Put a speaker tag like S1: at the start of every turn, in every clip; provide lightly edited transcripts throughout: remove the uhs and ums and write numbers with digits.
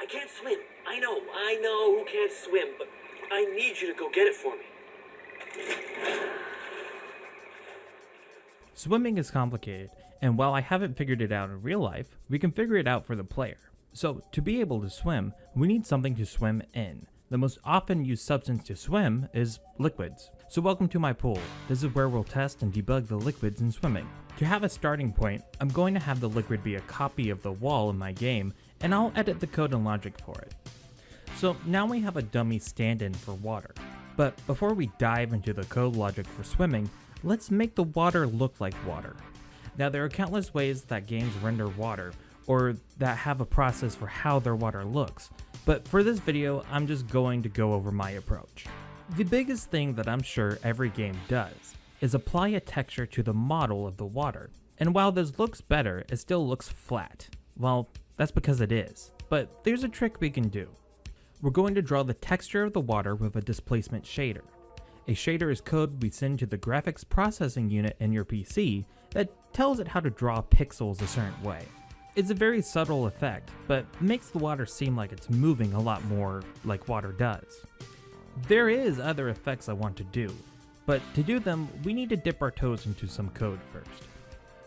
S1: can't swim. I know who can't swim, but I need you to go get it for me.
S2: Swimming is complicated, and while I haven't figured it out in real life, we can figure it out for the player. So, to be able to swim, we need something to swim in. The most often used substance to swim is liquids. So welcome to my pool. This is where we'll test and debug the liquids in swimming. To have a starting point, I'm going to have the liquid be a copy of the wall in my game, and I'll edit the code and logic for it. So now we have a dummy stand-in for water. But before we dive into the code logic for swimming, let's make the water look like water. Now there are countless ways that games render water, or that have a process for how their water looks, but for this video I'm just going to go over my approach. The biggest thing that I'm sure every game does is apply a texture to the model of the water, and while this looks better, it still looks flat. Well, that's because it is, but there's a trick we can do. We're going to draw the texture of the water with a displacement shader. A shader is code we send to the graphics processing unit in your PC that tells it how to draw pixels a certain way. It's a very subtle effect, but makes the water seem like it's moving a lot more like water does. There is other effects I want to do, but to do them, we need to dip our toes into some code first.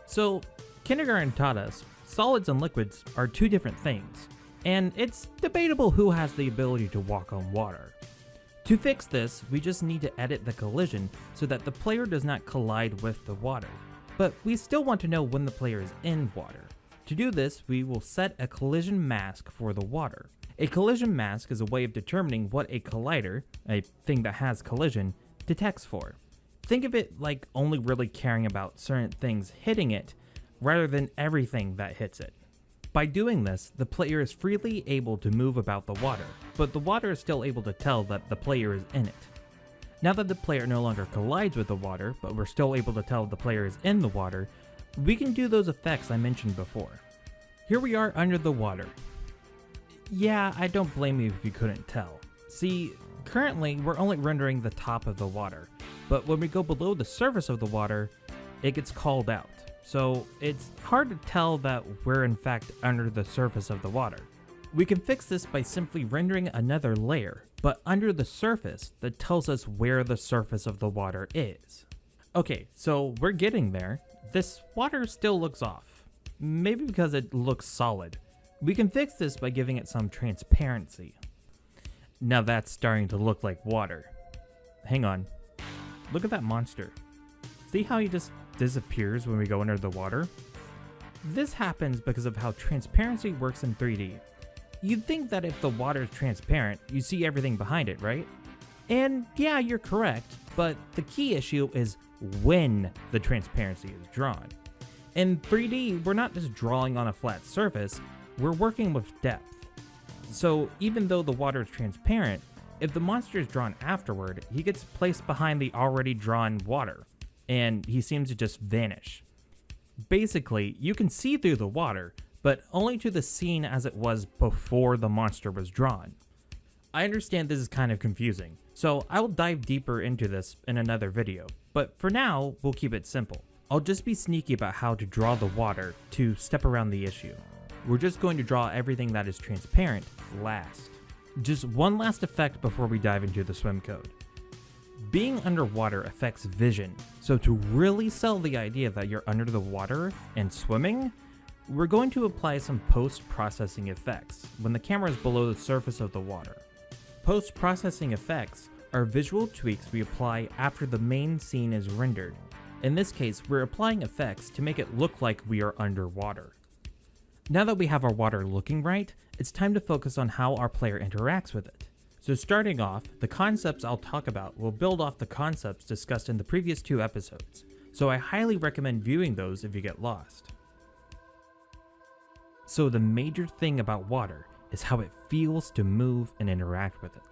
S2: So, kindergarten taught us solids and liquids are two different things, and it's debatable who has the ability to walk on water. To fix this, we just need to edit the collision so that the player does not collide with the water, but we still want to know when the player is in water. To do this, we will set a collision mask for the water. A collision mask is a way of determining what a collider, a thing that has collision, detects for. Think of it like only really caring about certain things hitting it, rather than everything that hits it. By doing this, the player is freely able to move about the water, but the water is still able to tell that the player is in it. Now that the player no longer collides with the water, but we're still able to tell the player is in the water, we can do those effects I mentioned before. Here we are under the water. Yeah, I don't blame you if you couldn't tell. See, currently we're only rendering the top of the water, but when we go below the surface of the water, it gets called out. So it's hard to tell that we're in fact under the surface of the water. We can fix this by simply rendering another layer, but under the surface that tells us where the surface of the water is. Okay, so we're getting there. This water still looks off. Maybe because it looks solid. We can fix this by giving it some transparency. Now that's starting to look like water. Hang on. Look at that monster. See how he just disappears when we go under the water? This happens because of how transparency works in 3D. You'd think that if the water is transparent, you see everything behind it, right? And yeah, you're correct, but the key issue is when the transparency is drawn. In 3D, we're not just drawing on a flat surface, we're working with depth. So even though the water is transparent, if the monster is drawn afterward, he gets placed behind the already drawn water, and he seems to just vanish. Basically, you can see through the water, but only to the scene as it was before the monster was drawn. I understand this is kind of confusing, so I will dive deeper into this in another video, but for now, we'll keep it simple. I'll just be sneaky about how to draw the water to step around the issue. We're just going to draw everything that is transparent last. Just one last effect before we dive into the swim code. Being underwater affects vision, so to really sell the idea that you're under the water and swimming, we're going to apply some post-processing effects when the camera is below the surface of the water. Post-processing effects are visual tweaks we apply after the main scene is rendered. In this case, we're applying effects to make it look like we are underwater. Now that we have our water looking right, it's time to focus on how our player interacts with it. So starting off, the concepts I'll talk about will build off the concepts discussed in the previous 2 episodes, so I highly recommend viewing those if you get lost. So the major thing about water is how it feels to move and interact with it.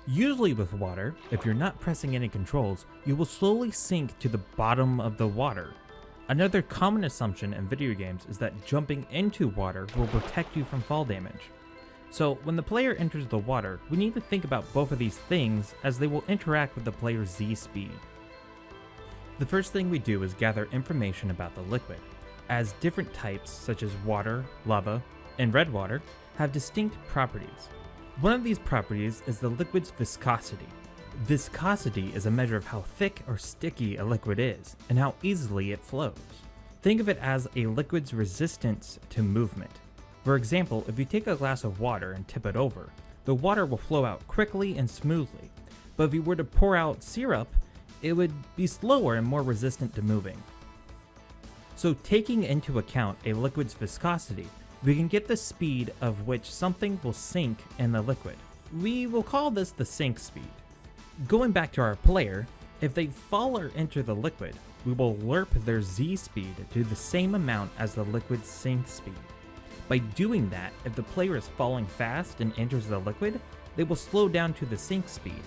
S2: Usually with water, if you're not pressing any controls, you will slowly sink to the bottom of the water. Another common assumption in video games is that jumping into water will protect you from fall damage. So when the player enters the water, we need to think about both of these things as they will interact with the player's Z speed. The first thing we do is gather information about the liquid. as different types such as water, lava, and red water have distinct properties. One of these properties is the liquid's viscosity. Viscosity is a measure of how thick or sticky a liquid is and how easily it flows. Think of it as a liquid's resistance to movement. For example, if you take a glass of water and tip it over, the water will flow out quickly and smoothly. But if you were to pour out syrup, it would be slower and more resistant to moving. So taking into account a liquid's viscosity, we can get the speed of which something will sink in the liquid. We will call this the sink speed. Going back to our player, if they fall or enter the liquid, we will lerp their z speed to the same amount as the liquid's sink speed. By doing that, if the player is falling fast and enters the liquid, they will slow down to the sink speed.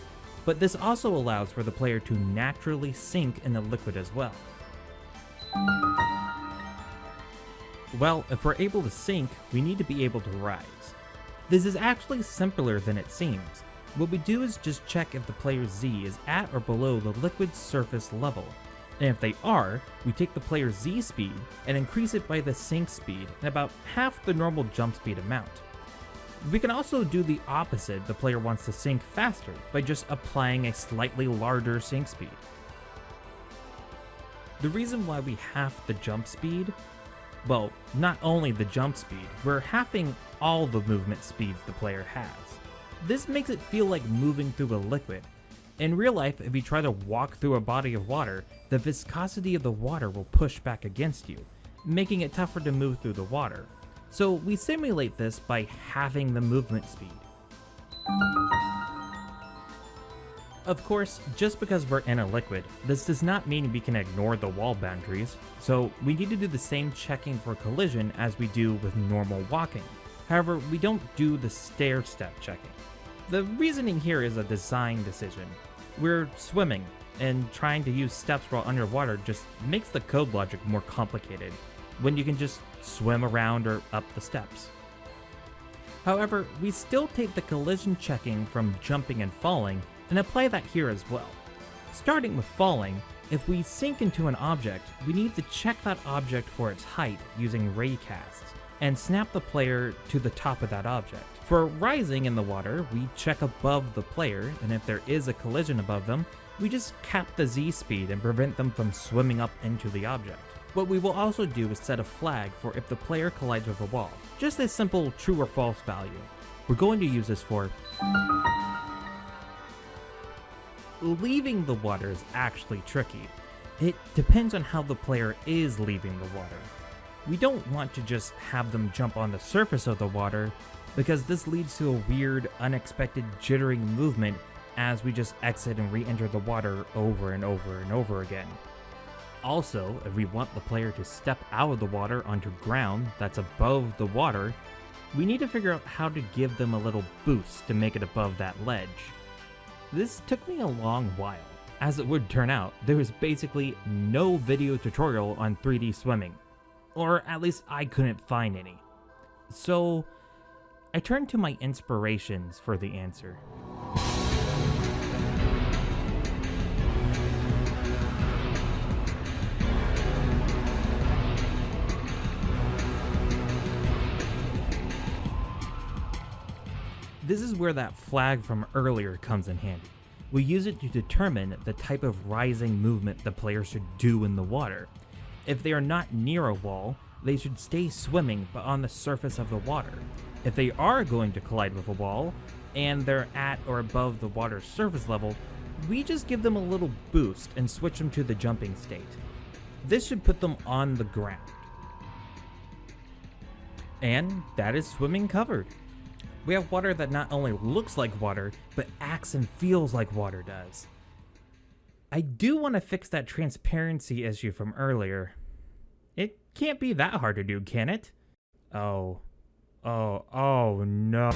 S2: But this also allows for the player to naturally sink in the liquid as well. Well, if we're able to sink, we need to be able to rise. This is actually simpler than it seems. What we do is just check if the player's z is at or below the liquid's surface level. And if they are, we take the player's z speed and increase it by the sink speed and about half the normal jump speed amount. We can also do the opposite if the player wants to sink faster by just applying a slightly larger sink speed. The reason why we half the jump speed, well, not only the jump speed, we're halving all the movement speeds the player has. This makes it feel like moving through a liquid. In real life, if you try to walk through a body of water, the viscosity of the water will push back against you, making it tougher to move through the water. So we simulate this by halving the movement speed. Of course, just because we're in a liquid, this does not mean we can ignore the wall boundaries, so we need to do the same checking for collision as we do with normal walking. However, we don't do the stair-step checking. The reasoning here is a design decision. We're swimming, and trying to use steps while underwater just makes the code logic more complicated, when you can just swim around or up the steps. However, we still take the collision checking from jumping and falling and apply that here as well. Starting with falling, if we sink into an object, we need to check that object for its height using ray casts, and snap the player to the top of that object. For rising in the water, we check above the player, and if there is a collision above them, we just cap the z speed and prevent them from swimming up into the object. What we will also do is set a flag for if the player collides with a wall, just a simple true or false value. We're going to use this for leaving the water is actually tricky. It depends on how the player is leaving the water. We don't want to just have them jump on the surface of the water, because this leads to a weird, unexpected jittering movement as we just exit and re-enter the water over and over and over again. Also, if we want the player to step out of the water onto ground that's above the water, we need to figure out how to give them a little boost to make it above that ledge. This took me a long while. As it would turn out, there was basically no video tutorial on 3D swimming. Or at least I couldn't find any. So, I turned to my inspirations for the answer. This is where that flag from earlier comes in handy. We use it to determine the type of rising movement the player should do in the water. If they are not near a wall, they should stay swimming but on the surface of the water. If they are going to collide with a wall, and they're at or above the water's surface level, we just give them a little boost and switch them to the jumping state. This should put them on the ground. And that is swimming covered. We have water that not only looks like water, but acts and feels like water does. I do want to fix that transparency issue from earlier. It can't be that hard to do, can it? Oh no.